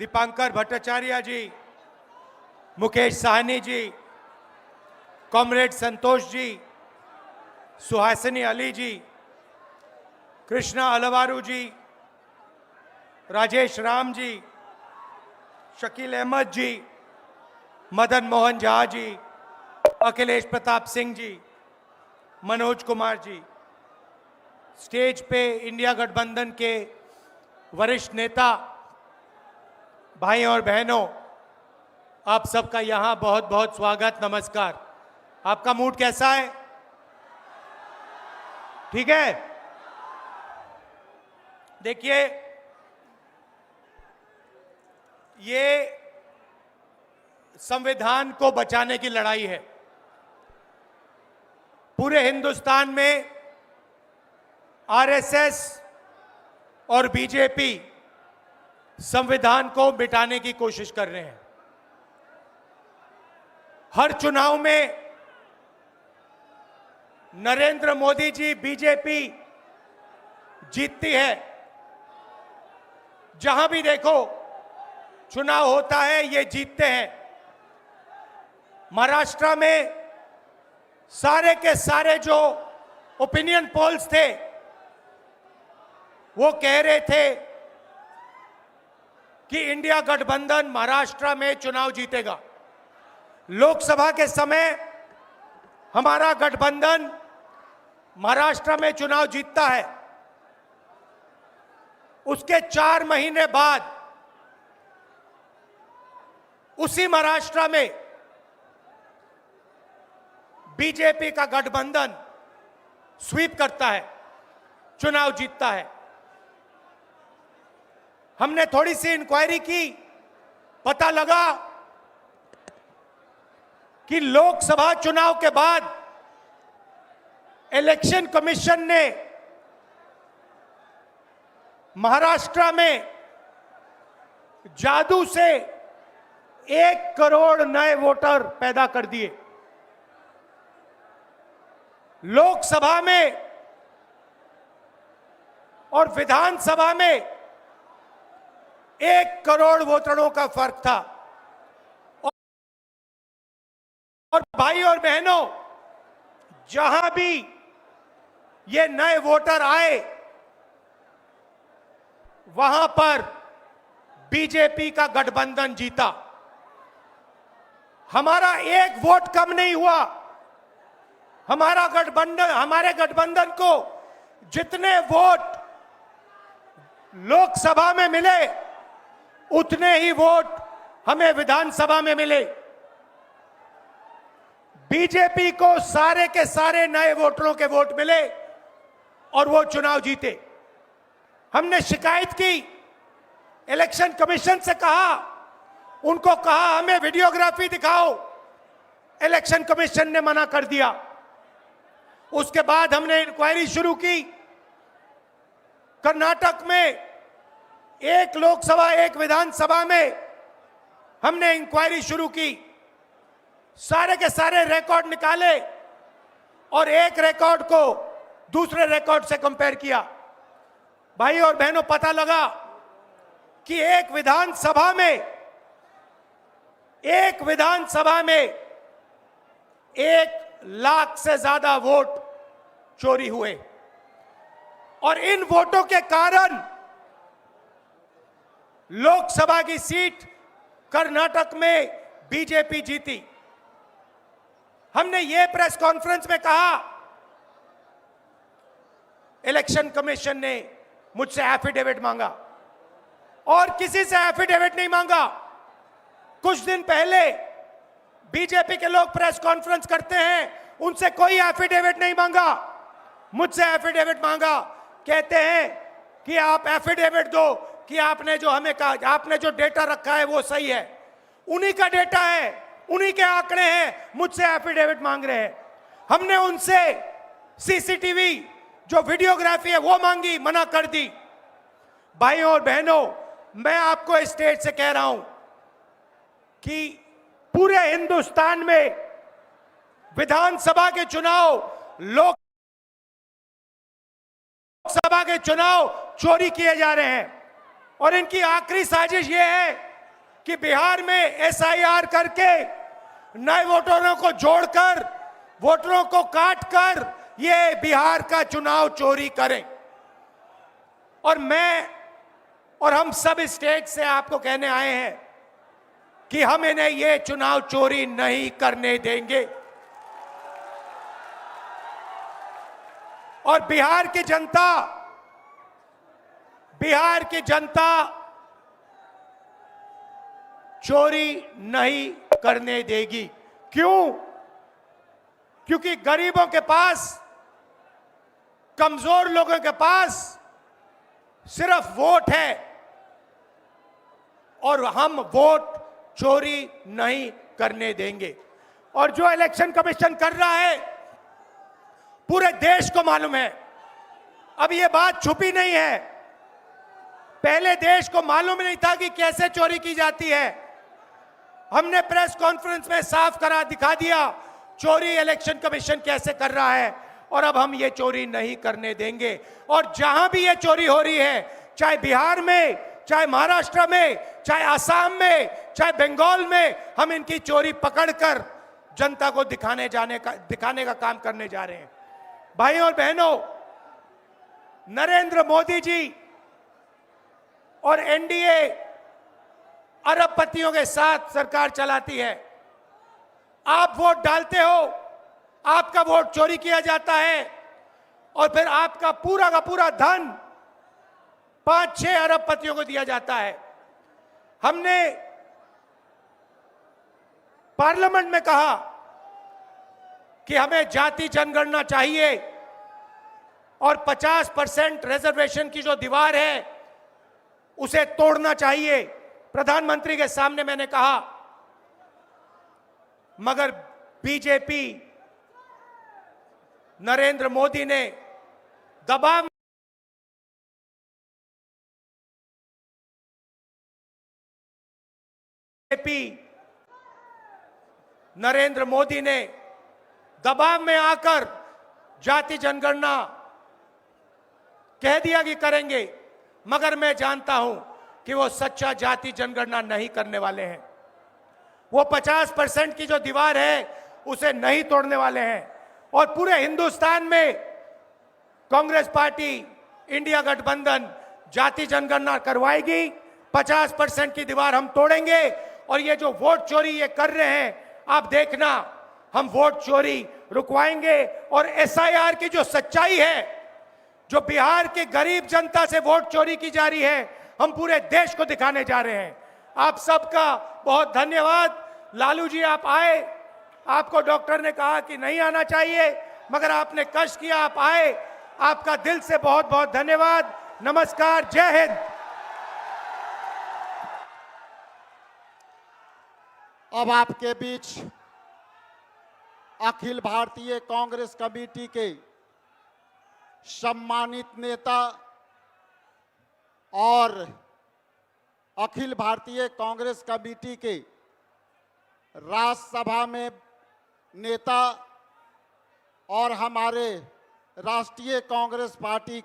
दीपांकर भट्टाचार्य जी, Mukesh Sahni ji, comrade Santosh ji, Suhasini Ali जी, कृष्णा अलवारू जी, राजेश राम जी, शकील अहमद जी, Madan Mohan Jha ji, Akhilesh Pratap Singh ji, Manoj Kumar ji, stage पे India गठबंधन के वरिष्ठ नेता भाई और बहनों, आप सबका यहां बहुत बहुत स्वागत, नमस्कार। आपका मूड कैसा है? ठीक है? देखिए, ये संविधान को बचाने की लड़ाई है। पूरे हिंदुस्तान में आरएसएस और बीजेपी संविधान को मिटाने की कोशिश कर रहे हैं। हर चुनाव में नरेंद्र मोदी जी, बीजेपी जीतती है। जहां भी देखो चुनाव होता है, ये जीतते हैं। महाराष्ट्र में सारे के सारे जो ओपिनियन पोल्स थे वो कह रहे थे कि इंडिया गठबंधन महाराष्ट्र में चुनाव जीतेगा। लोकसभा के समय हमारा गठबंधन महाराष्ट्र में चुनाव जीतता है। उसके 4 महीने बाद उसी महाराष्ट्र में बीजेपी का गठबंधन स्वीप करता है, चुनाव जीतता है। हमने थोड़ी सी इंक्वायरी की, पता लगा कि लोकसभा चुनाव के बाद इलेक्शन कमीशन ने महाराष्ट्र में जादू से 1 करोड़ नए वोटर पैदा कर दिए। लोकसभा में और विधानसभा में 1 करोड़ वोटरों का फर्क था। और भाई और बहनों, जहां भी ये नए वोटर आए, वहां पर बीजेपी का गठबंधन जीता। हमारा 1 वोट कम नहीं हुआ। हमारे गठबंधन को जितने वोट लोकसभा में मिले, उतने ही वोट हमें विधानसभा में मिले। बीजेपी को सारे के सारे नए वोटरों के वोट मिले और वो चुनाव जीते। हमने शिकायत की, इलेक्शन कमीशन से कहा, उनको कहा हमें वीडियोग्राफी दिखाओ। इलेक्शन कमीशन ने मना कर दिया। उसके बाद हमने इंक्वायरी शुरू की। कर्नाटक में 1 लोकसभा 1 विधानसभा में हमने इंक्वायरी शुरू की। सारे के सारे रिकॉर्ड निकाले और एक रिकॉर्ड को दूसरे रिकॉर्ड से कंपेयर किया। भाई और बहनों, पता लगा कि एक विधानसभा में 1 लाख से ज्यादा वोट चोरी हुए। और इन वोटों के कारण लोकसभा की सीट कर्नाटक में बीजेपी जीती। हमने ये प्रेस कॉन्फ्रेंस में कहा, इलेक्शन कमीशन ने मुझसे एफिडेविट मांगा और किसी से एफिडेविट नहीं मांगा। कुछ दिन पहले बीजेपी के लोग प्रेस कॉन्फ्रेंस करते हैं, उनसे कोई एफिडेविट नहीं मांगा, मुझसे एफिडेविट मांगा। कहते हैं कि आप एफिडेविट दो कि आपने जो हमें कहा, आपने जो डेटा रखा है वो सही है। उन्हीं का डेटा है, उन्हीं के आंकड़े हैं, मुझसे एफिडेविट मांग रहे हैं। हमने उनसे सीसीटीवी जो वीडियोग्राफी है वो मांगी, मना कर दी। भाइयों और बहनों, मैं आपको इस स्टेज से कह रहा हूं कि पूरे हिंदुस्तान में विधानसभा के चुनाव, लोकसभा के चुनाव चोरी किए जा रहे हैं। और इनकी आखिरी साजिश यह है कि बिहार में एसआईआर करके नए वोटरों को जोड़कर वोटरों को काटकर ये बिहार का चुनाव चोरी करें। और मैं और हम सब स्टेट से आपको कहने आए हैं कि हम इन्हें ये चुनाव चोरी नहीं करने देंगे। और बिहार की जनता चोरी नहीं करने देगी। क्यों? क्योंकि गरीबों के पास, कमजोर लोगों के पास सिर्फ वोट है और हम वोट चोरी नहीं करने देंगे। और जो इलेक्शन कमीशन कर रहा है पूरे देश को मालूम है। अब ये बात छुपी नहीं है। पहले देश को मालूम नहीं था कि कैसे चोरी की जाती है। हमने प्रेस कॉन्फ्रेंस में साफ करा दिखा दिया चोरी इलेक्शन कमीशन कैसे कर रहा है। और अब हम ये चोरी नहीं करने देंगे। और जहां भी ये चोरी हो रही है, चाहे बिहार में, चाहे महाराष्ट्र में, चाहे असम में, चाहे बंगाल में, हम इनकी चोरी पकड़कर जनता को दिखाने का काम करने जा रहे हैं। भाइयों और बहनों, नरेंद्र मोदी जी और एनडीए अरबपतियों के साथ सरकार चलाती है। आप वोट डालते हो, आपका वोट चोरी किया जाता है और फिर आपका पूरा का पूरा धन 5-6 अरबपतियों को दिया जाता है। हमने पार्लियामेंट में कहा कि हमें जाति जनगणना चाहिए और 50% रिजर्वेशन की जो दीवार है उसे तोड़ना चाहिए। प्रधानमंत्री के सामने मैंने कहा, मगर बीजेपी, नरेंद्र मोदी ने दबाव नरेंद्र मोदी ने दबाव में आकर जाति जनगणना कह दिया कि करेंगे। मगर मैं जानता हूं कि वो सच्चा जाति जनगणना नहीं करने वाले हैं। वो 50% की जो दीवार है उसे नहीं तोड़ने वाले हैं। और पूरे हिंदुस्तान में कांग्रेस पार्टी, इंडिया गठबंधन जाति जनगणना करवाएगी। 50% की दीवार हम तोड़ेंगे। और ये जो वोट चोरी ये कर रहे हैं, आप देखना, हम वोट चोरी रुकवाएंगे। और एसआईआर की जो सच्चाई है, जो बिहार के गरीब जनता से वोट चोरी की जा रही है, हम पूरे देश को दिखाने जा रहे हैं। आप सबका बहुत धन्यवाद। लालू जी, आप आए। आपको डॉक्टर ने कहा कि नहीं आना चाहिए, मगर आपने कष्ट किया, आप आए। आपका दिल से बहुत बहुत धन्यवाद। नमस्कार, जय हिंद। अब आपके बीच अखिल भारतीय कांग्रेस कमेटी के सम्मानित नेता और अखिल भारतीय कांग्रेस कमेटी के राज्यसभा में नेता और हमारे राष्ट्रीय कांग्रेस पार्टी